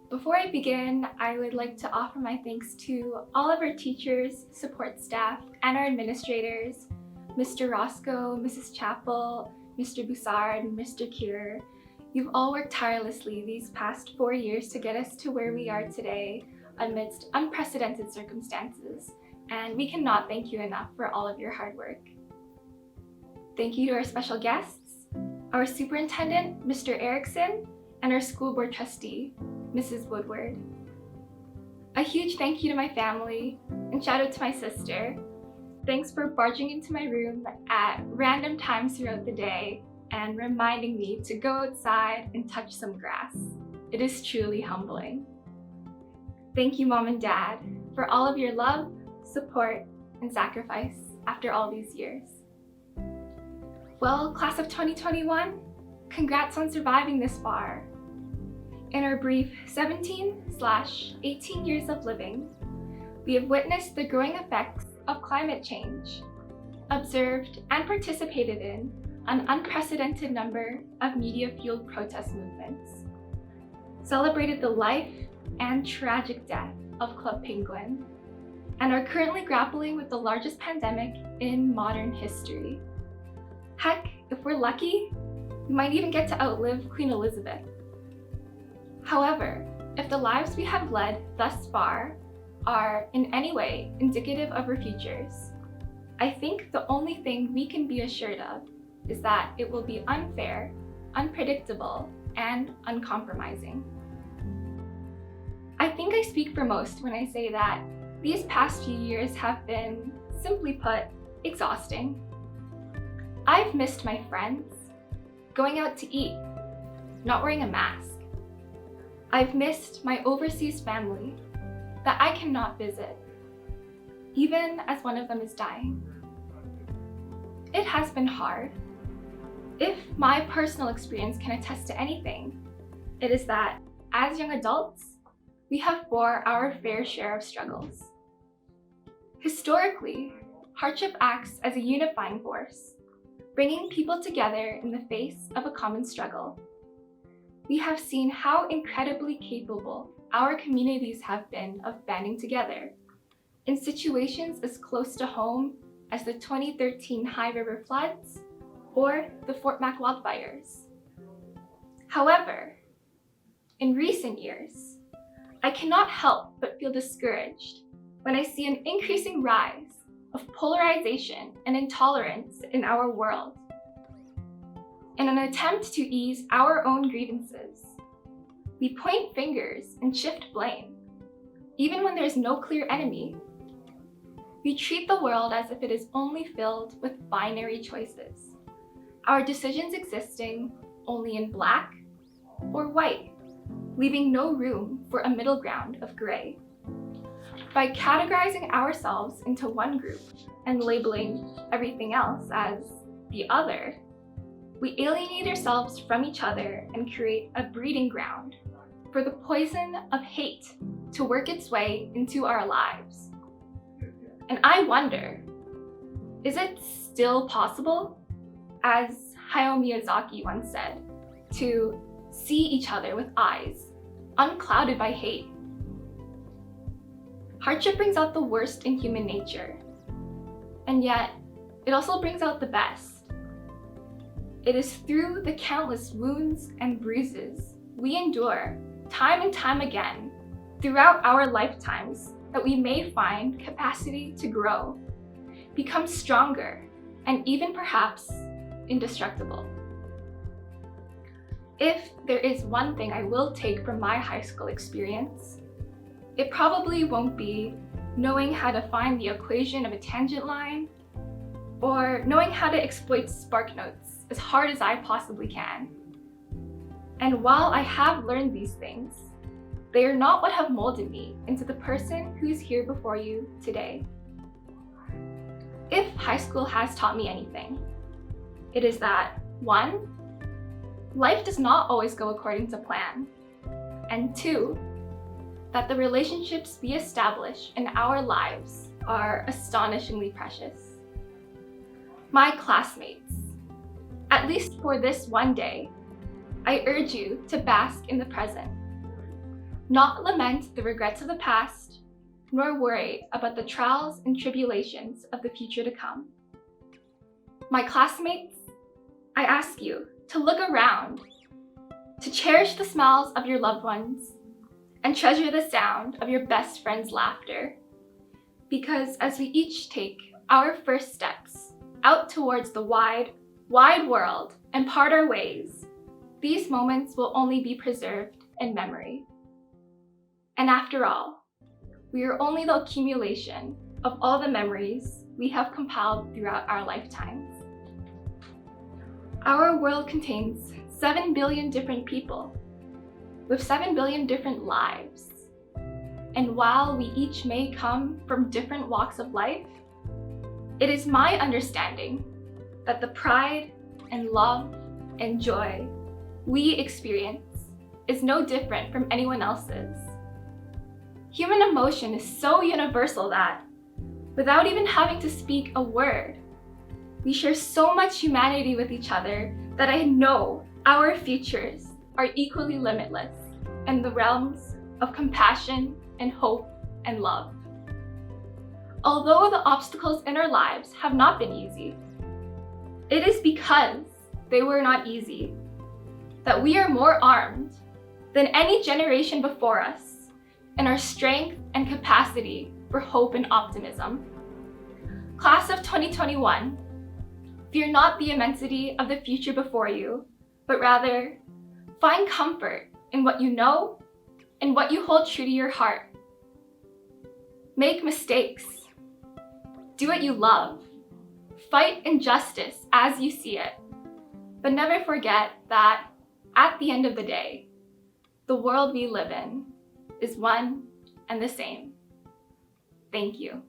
Before I begin, I would like to offer my thanks to all of our teachers, support staff, and our administrators, Mr. Roscoe, Mrs. Chappell, Mr. Boussard, and Mr. Kier. You've all worked tirelessly these past 4 years to get us to where we are today amidst unprecedented circumstances, and we cannot thank you enough for all of your hard work. Thank you to our special guests, our superintendent, Mr. Erickson, and our school board trustee, Mrs. Woodward. A huge thank you to my family, and shout out to my sister. Thanks for barging into my room at random times throughout the day and reminding me to go outside and touch some grass. It is truly humbling. Thank you, Mom and Dad, for all of your love, support, and sacrifice after all these years. Well, class of 2021, congrats on surviving this far. In our brief 17/18 years of living, we have witnessed the growing effects of climate change, observed and participated in an unprecedented number of media-fueled protest movements, celebrated the life and tragic death of Club Penguin, and are currently grappling with the largest pandemic in modern history. Heck, if we're lucky, we might even get to outlive Queen Elizabeth. However, if the lives we have led thus far are in any way indicative of our futures, I think the only thing we can be assured of is that it will be unfair, unpredictable, and uncompromising. I think I speak for most when I say that these past few years have been, simply put, exhausting. I've missed my friends, going out to eat, not wearing a mask. I've missed my overseas family that I cannot visit, even as one of them is dying. It has been hard. If my personal experience can attest to anything, it is that as young adults, we have bore our fair share of struggles. Historically, hardship acts as a unifying force, bringing people together in the face of a common struggle. We have seen how incredibly capable our communities have been of banding together in situations as close to home as the 2013 High River floods or the Fort Mac wildfires. However, in recent years, I cannot help but feel discouraged when I see an increasing rise of polarization and intolerance in our world. In an attempt to ease our own grievances, we point fingers and shift blame, even when there is no clear enemy. We treat the world as if it is only filled with binary choices, our decisions existing only in black or white, leaving no room for a middle ground of gray. By categorizing ourselves into one group and labeling everything else as the other, we alienate ourselves from each other and create a breeding ground for the poison of hate to work its way into our lives. And I wonder, is it still possible, as Hayao Miyazaki once said, to see each other with eyes unclouded by hate? Hardship brings out the worst in human nature, and yet it also brings out the best. It is through the countless wounds and bruises we endure time and time again throughout our lifetimes that we may find capacity to grow, become stronger, and even perhaps indestructible. If there is one thing I will take from my high school experience, it probably won't be knowing how to find the equation of a tangent line or knowing how to exploit SparkNotes as hard as I possibly can. And while I have learned these things, they are not what have molded me into the person who's here before you today. If high school has taught me anything, it is that 1, life does not always go according to plan, and 2, that the relationships we establish in our lives are astonishingly precious. My classmates, at least for this one day, I urge you to bask in the present. not lament the regrets of the past, nor worry about the trials and tribulations of the future to come. My classmates, I ask you to look around, to cherish the smiles of your loved ones, and treasure the sound of your best friend's laughter. Because as we each take our first steps out towards the wide, wide world and part our ways, these moments will only be preserved in memory. And after all, we are only the accumulation of all the memories we have compiled throughout our lifetimes. Our world contains 7 billion different people with 7 billion different lives. And while we each may come from different walks of life, it is my understanding that the pride and love and joy we experience is no different from anyone else's. Human emotion is so universal that, without even having to speak a word, we share so much humanity with each other that I know our futures are equally limitless in the realms of compassion and hope and love. Although the obstacles in our lives have not been easy, it is because they were not easy that we are more armed than any generation before us in our strength and capacity for hope and optimism. Class of 2021, fear not the immensity of the future before you, but rather find comfort in what you know and what you hold true to your heart. Make mistakes. Do what you love. Fight injustice as you see it. But never forget that at the end of the day, the world we live in is one and the same. Thank you.